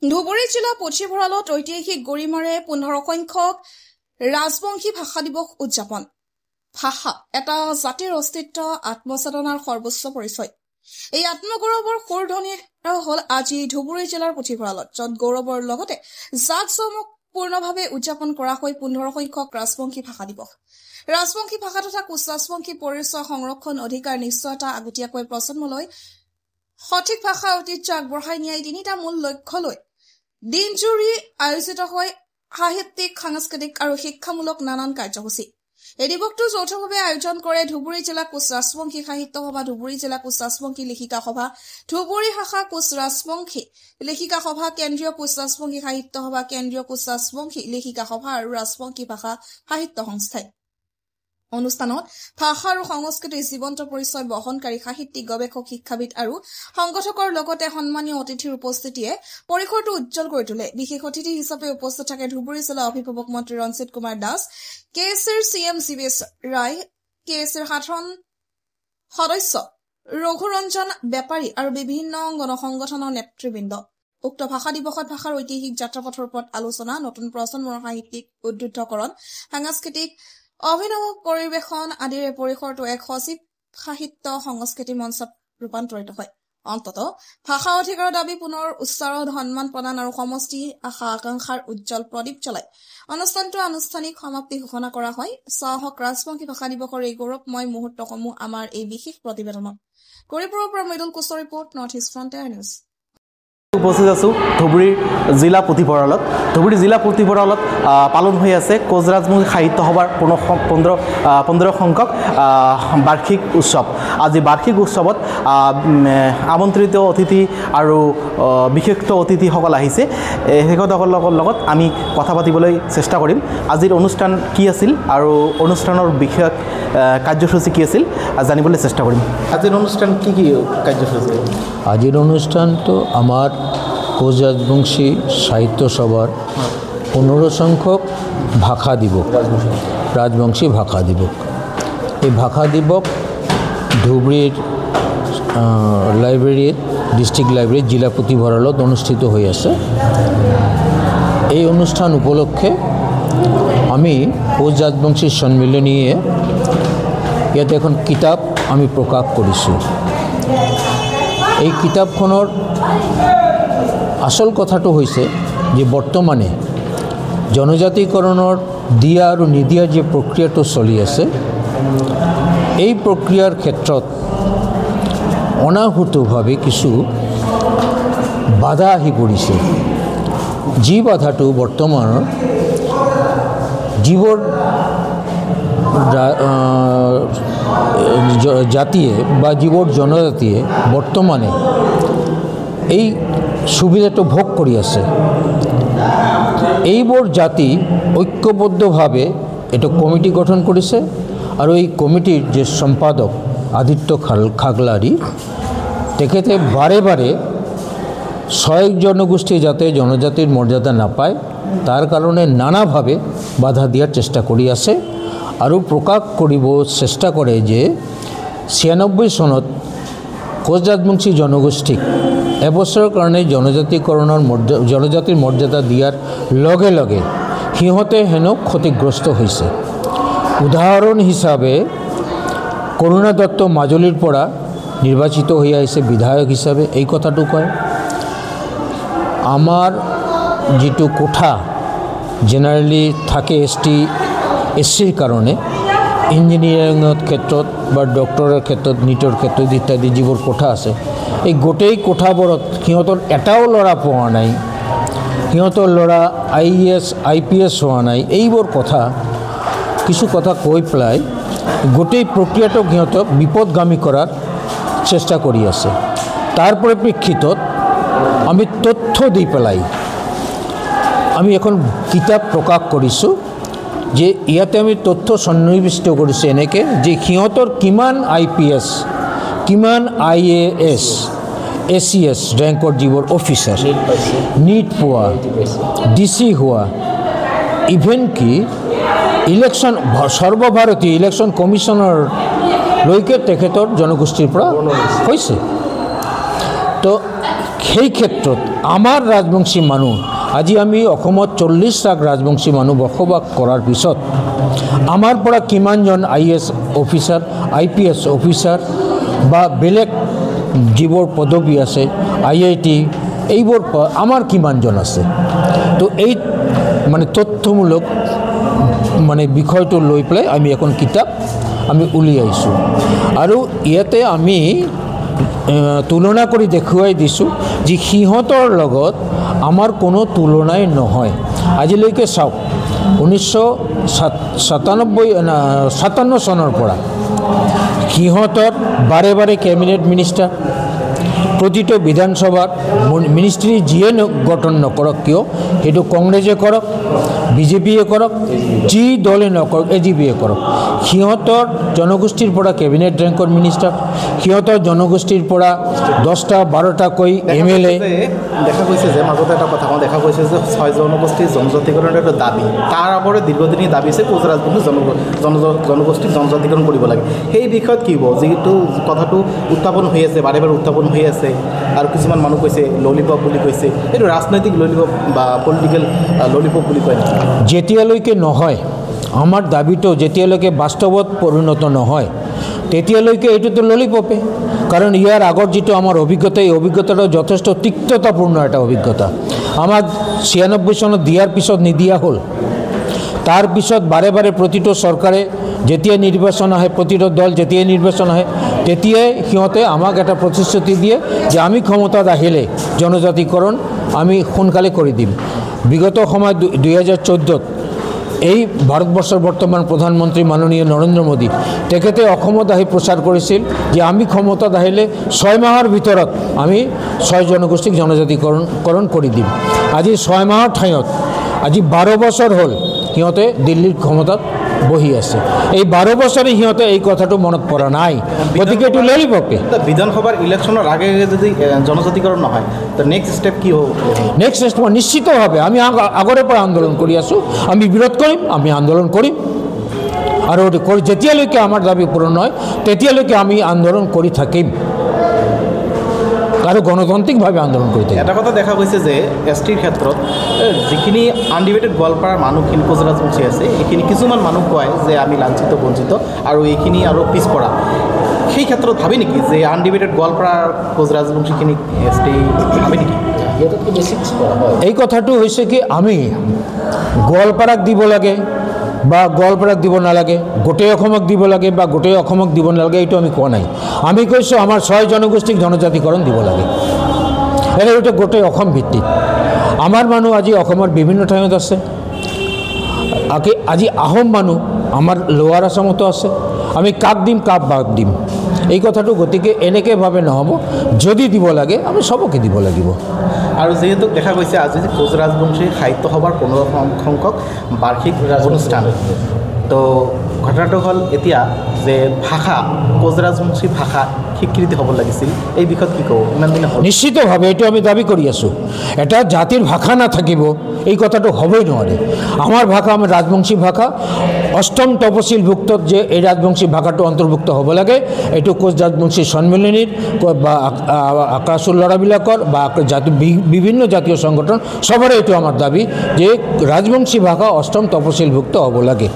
ধুবুৰী জিলা পুথিভঁৰালত ঐতিহাসিক গৰিমাৰে 15 সংখ্যক ৰাজবংশী ভাষা দিৱস উদযাপন। ভাষা এটা জাতিৰ অস্তিত্ব আত্মচেতনাৰ সৰ্বোচ্চ পৰিচয়। এই আত্মগৌৰৱৰ সুৰধ্বনিৰ হল আজি ধুবুৰী জিলাৰ পুথিভঁৰালত, য'ত গৌৰৱৰ লগতে জাকজমকপূৰ্ণভাৱে উদযাপন কৰা হয় 15 সংখ্যক ৰাজবংশী ভাষা দিৱস। ৰাজবংশী ভাষা তথা কোচ ৰাজবংশী পৰিচয় সংৰক্ষণ অধিকাৰ নিশ্চয়তা আগতীয়াকৈ প্ৰজন্মলৈ সঠিক ভাষা ঐতিহ্য আগবঢ়াই নিয়াই তিনিটা মূল লক্ষ্য লৈ দিনজুৰি আয়োজিত হয় সাহিত্যিক, সাংস্কৃতিক আৰু শিক্ষামূলক নানান কাৰ্যসূচী। এই দিৱসটো যৌথভাৱে আয়োজন কৰে ধুবুৰী জিলা কোচ ৰাজবংশী সাহিত্য সভা, ধুবুৰী জিলা কোচ ৰাজবংশী লেখিকা সভা, ধুবুৰী শাখা কোচ ৰাজবংশী লেখিকা সভা, কেন্দ্ৰীয় কোচ ৰাজবংশী সাহিত্য সভা, কেন্দ্ৰীয় কোচ ৰাজবংশী লেখিকা সভা আৰু ৰাজবংশী ভাষা সাহিত্য সংস্থাই। অনুষ্ঠানত ভাষা আৰু সংস্কৃতিৰ জীৱন্ত পৰিচয় বহনকাৰী সাহিত্যিক, গৱেষক, শিক্ষাবিদ আৰু সংগঠকৰ লগতে সন্মানীয় অতিথিৰ উপস্থিতিয়ে পৰিসৰটো উজ্জ্বল কৰি তোলে। বিশেষ অতিথি হিচাপে উপস্থিত থাকে ধুবুৰী জিলা অভিভাৱক মন্ত্ৰী ৰঞ্জিত কুমাৰ দাস, KSৰ CM জিবেশ ৰায়, KSৰ সাধাৰণ সদস্য ৰঘুৰঞ্জন বেপাৰী আৰু বিভিন্ন গণসংগঠনৰ নেতৃবৃন্দ। উক্ত ভাষা দিৱসত ভাষাৰ ঐতিহাসিক যাত্ৰাপথৰ ওপৰত আলোচনা, নতুন প্ৰজন্মৰ সাহিত্যিক উদ্বুদ্ধকৰণ, সাংস্কৃতিক অভিনৱ পৰিৱেশন আদিৰে পৰিসৰটো এক সজীৱ সাহিত্য সংস্কৃতি মঞ্চত ৰূপান্তৰিত হয়। অন্ততঃ ভাষা অধিকাৰৰ দাবী পুনৰ উচ্চাৰণ, সন্মান প্ৰদান আৰু সমষ্টি আশা আকাংক্ষাৰ উজ্জ্বল প্ৰদীপ জ্বলাই অনুষ্ঠানটো আনুষ্ঠানিক সমাপ্তি ঘোষণা কৰা হয়। চাহক ৰাজবংশী ভাষা দিৱসৰ এই গৌৰৱময় মুহূৰ্তসমূহ আমাৰ এই বিশেষ প্ৰতিবেদনত। গৌৰীপুৰৰ পৰা মৃদুল কোচৰ report, north east frontier news. উপস্থিত আছোঁ ধুবুৰী জিলা পুথিভঁৰালত। ধুবুৰী জিলা পুথিভঁৰালত পালন হৈ আছে কোচ ৰাজবংশী সাহিত্য সভাৰ 15 সংখ্যক বাৰ্ষিক উৎসৱ। আজি বাৰ্ষিক উৎসৱত আমন্ত্ৰিত অতিথি আৰু বিশিষ্ট অতিথিসকল আহিছে। তেখেতসকলৰ লগত আমি কথা পাতিবলৈ চেষ্টা কৰিম। আজিৰ অনুষ্ঠান কি আছিল আৰু অনুষ্ঠানৰ বিশেষ কাৰ্যসূচী কি আছিল জানিবলৈ চেষ্টা কৰিম। আজিৰ অনুষ্ঠান কি কাৰ্যসূচী? আজিৰ অনুষ্ঠানটো আমাৰ কোচ ৰাজবংশী সাহিত্য সভাৰ 15 সংখ্যক ভাষা দিবস, ৰাজবংশী ভাষা দিবস। এই ভাষা দিবস ধুবুৰীৰ লাইব্ৰেৰীত, ডিষ্ট্ৰিক্ট লাইব্ৰেৰীত জিলা পুথিভঁৰালত অনুষ্ঠিত হৈ আছে। এই অনুষ্ঠান উপলক্ষে আমি কোচ ৰাজবংশী সন্মিলনীয়ে ইয়াতে এখন কিতাপ আমি প্ৰকাশ কৰিছোঁ। এই কিতাপখনৰ আসল কথাটো হৈছে যে বৰ্তমানে জনজাতিকৰণৰ দিয়া আৰু নিদিয়াৰ যে প্ৰক্ৰিয়াটো চলি আছে, এই প্ৰক্ৰিয়াৰ ক্ষেত্ৰত অনাহুতভাৱে কিছু বাধা আহি পৰিছে। যি বাধাটো বৰ্তমানৰ যিবোৰ জাতিয়ে বা যিবোৰ জনজাতিয়ে বৰ্তমানে এই সুবিধাটো ভোগ কৰি আছে, এইবোৰ জাতি ঐক্যবদ্ধভাৱে এটা কমিটি গঠন কৰিছে আৰু এই কমিটিৰ যে সম্পাদক আদিত্য খাগলাৰী, তেখেতে বাৰে বাৰে ছয় জনগোষ্ঠী যাতে জনজাতিৰ মৰ্যাদা নাপায় তাৰ কাৰণে নানাভাৱে বাধা দিয়াৰ চেষ্টা কৰি আছে আৰু প্ৰকাশ কৰিব চেষ্টা কৰে যে 96 চনত কোচ ৰাজবংশী জনগোষ্ঠীক এবছৰৰ কাৰণে জনজাতিৰ মৰ্যাদা দিয়াৰ লগে লগে সিহঁতে হেনো ক্ষতিগ্ৰস্ত হৈছে। উদাহৰণ হিচাপে কৰুণা দত্ত মাজুলীৰ পৰা নিৰ্বাচিত হৈ আহিছে বিধায়ক হিচাপে, এই কথাটো কয়। আমাৰ যিটো কোঠা জেনেৰেলি থাকে SCৰ কাৰণে, ইঞ্জিনিয়াৰিঙৰ ক্ষেত্ৰত বা ডক্টৰৰ ক্ষেত্ৰত, নিটৰ ক্ষেত্ৰত ইত্যাদি যিবোৰ কোঠা আছে, এই গোটেই কোঠাবোৰত সিহঁতৰ এটাও ল'ৰা পোৱা নাই, সিহঁতৰ ল'ৰা IAS IPS হোৱা নাই। এইবোৰ কিছু কথা কৈ পেলাই গোটেই প্ৰক্ৰিয়াটোক সিহঁতক বিপদগামী কৰাৰ চেষ্টা কৰি আছে। তাৰ পৰিপ্ৰেক্ষিতত আমি তথ্য দি পেলাই আমি এখন কিতাপ প্ৰকাশ কৰিছোঁ যে ইয়াতে আমি তথ্য সন্নিৱিষ্ট কৰিছোঁ এনেকৈ যে সিহঁতৰ কিমান IPS, কিমান IAS ACS ৰেংকৰ যিবোৰ অফিচাৰ, নিট পোৱা, DC হোৱা, ইভেন কি ইলেকশ্যন সৰ্বভাৰতীয় ইলেকশ্যন কমিশ্যনৰলৈকে তেখেতৰ জনগোষ্ঠীৰ পৰা হৈছে। তো সেই ক্ষেত্ৰত আমাৰ ৰাজবংশী মানুহ আজি আমি অসমত 40 লাখ ৰাজবংশী মানুহ বসবাস কৰাৰ পিছত আমাৰ পৰা কিমানজন IAS অফিচাৰ IPS অফিচাৰ বা বেলেগ যিবোৰ পদবী আছে IIT এইবোৰ আমাৰ কিমানজন আছে তো এই মানে তথ্যমূলক মানে বিষয়টো লৈ পেলাই আমি এখন কিতাপ আমি উলিয়াইছোঁ আৰু ইয়াতে আমি তুলনা কৰি দেখুৱাই দিছোঁ যে সিহঁতৰ লগত আমাৰ কোনো তুলনাই নহয় আজিলৈকে চাওক 1957 চনৰ পৰা সিহঁতৰ বাৰে বাৰে কেবিনেট মিনিষ্টাৰ প্ৰতিটো বিধানসভাত মিনিষ্ট্ৰী যিয়ে গঠন নকৰক কিয় সেইটো কংগ্ৰেছে কৰক বিজেপিয়ে কৰক যি দলে নকৰক AGPয়ে কৰক সিহঁতৰ জনগোষ্ঠীৰ পৰা কেবিনেট ৰেংকৰ মিনিষ্টাৰ সিহঁতৰ জনগোষ্ঠীৰ পৰা 10টা 12টাকৈ MLA দেখা গৈছে যে মাজতে এটা কথা দেখা গৈছে যে 6 জনগোষ্ঠীৰ জনজাতিকৰণৰ এটা দাবী তাৰ আগৰে দীৰ্ঘদিনীয়া দাবী আছে কোচ ৰাজবংশী জনগোষ্ঠীক জনজাতিকৰণ কৰিব লাগে সেই বিষয়ত কি হ'ব যিটো কথাটো উত্থাপন হৈ আছে বাৰে বাৰে উত্থাপন হৈ আছে আৰু কিছুমান মানুহ কৈছে ললিপপ বুলি কৈছে এইটো ৰাজনৈতিক ললিপপ বা পলিটিকেল ললিপপ বুলি কয় যেতিয়ালৈকে নহয় আমাৰ দাবীটো যেতিয়ালৈকে বাস্তৱত পৰিণত নহয় তেতিয়ালৈকে এইটোতো ললিপপে কাৰণ ইয়াৰ আগৰ যিটো আমাৰ অভিজ্ঞতা এই অভিজ্ঞতাটো যথেষ্ট তিক্ততাপূৰ্ণ এটা অভিজ্ঞতা আমাক 96 চনত দিয়াৰ পিছত নিদিয়া হ'ল তাৰপিছত বাৰে বাৰে প্ৰতিটো চৰকাৰে যেতিয়া নিৰ্বাচন আহে প্ৰতিটো দল যেতিয়াই নিৰ্বাচন আহে তেতিয়াই সিহঁতে আমাক এটা প্ৰতিশ্ৰুতি দিয়ে যে আমি ক্ষমতাত আহিলে জনজাতিকৰণ আমি সোনকালে কৰি দিম বিগত সময়ত 2014ত এই ভাৰতবৰ্ষৰ বৰ্তমান প্ৰধানমন্ত্ৰী মাননীয় নৰেন্দ্ৰ মোদী তেখেতে অসমত আহি প্ৰচাৰ কৰিছিল যে আমি ক্ষমতাত আহিলে 6 মাহৰ ভিতৰত আমি 6 জনগোষ্ঠীক জনজাতিকৰণ কৰি দিম আজি 6 মাহৰ ঠাইত আজি 12 বছৰ হ'ল সিহঁতে দিল্লীৰ ক্ষমতাত বহি আছে এই 12 বছৰে সিহঁতে এই কথাটো মনত পৰা নাই গতিকে এইটো ললিপপে বিধানসভাৰ ইলেকশ্যনৰ আগে যদি জনজাতিকৰণ নহয় তো নেক্সট ষ্টেপ কি হ'ব নেক্সট ষ্টেপ নিশ্চিতভাৱে আমি আগৰে পৰা আন্দোলন কৰি আছোঁ আমি বিৰোধ কৰিম আমি আন্দোলন কৰিম আৰু যেতিয়ালৈকে আমাৰ দাবী পূৰণ হয় তেতিয়ালৈকে আমি আন্দোলন কৰি থাকিম আৰু গণতান্ত্ৰিকভাৱে আন্দোলন কৰি থাকিম এটা কথা দেখা গৈছে যে STৰ ক্ষেত্ৰত যিখিনি আনডিবেটেড গোৱালপাৰাৰ মানুহখিনি কোচ ৰাজবংশী আছে এইখিনি কিছুমান মানুহ কয় যে আমি লাঞ্ছিত বঞ্চিত আৰু এইখিনি আৰু পিছপৰা সেই ক্ষেত্ৰত ভাবি নেকি যে আনডিবেটেড গোৱালপাৰাৰ কোচ ৰাজবংশীখিনিক ST ভাবি নেকি এই কথাটো হৈছে কি আমি গোৱালপাৰাক দিব লাগে বা গোৱালপাৰাক দিব নালাগে গোটেই অসমক দিব লাগে বা গোটেই অসমক দিব নালাগে এইটো আমি কোৱা নাই আমি কৈছোঁ আমাৰ 6 জনগোষ্ঠীক জনজাতিকৰণ দিব লাগে এইটো গোটেই অসম ভিত্তিত আমাৰ মানুহ আজি অসমৰ বিভিন্ন ঠাইত আছে আজি আহোম মানুহ আমাৰ লোৱাৰ আসামতো আছে আমি কাক দিম কাক বাক দিম এই কথাটো গতিকে এনেকৈভাৱে নহ'ব যদি দিব লাগে আমি সবকে দিব লাগিব আৰু যেহেতু দেখা গৈছে আজি কোচ ৰাজবংশী সাহিত্য সভাৰ 15 সংখ্যক বাৰ্ষিক অনুষ্ঠান তো ঘটনাটো হ'ল এতিয়া যে ভাষা কোচ ৰাজবংশী ভাষা স্বীকৃতি হ'ব লাগিছিল এই বিষয়ত কি ক'ব ইমান দিনে নিশ্চিতভাৱে এইটো আমি দাবী কৰি আছোঁ এটা জাতিৰ ভাষা নাথাকিব এই কথাটো হ'বই নোৱাৰে আমাৰ ভাষা আমাৰ ৰাজবংশী ভাষা 8ম তপশিলভুক্তত যে এই ৰাজবংশী ভাষাটো অন্তৰ্ভুক্ত হ'ব লাগে এইটো কোচ ৰাজবংশী সন্মিলনীৰ বা আকাশৰ ল'ৰাবিলাকৰ বা বিভিন্ন জাতীয় সংগঠন সবৰে এইটো আমাৰ দাবী যে ৰাজবংশী ভাষা 8ম তপশিলভুক্ত হ'ব লাগে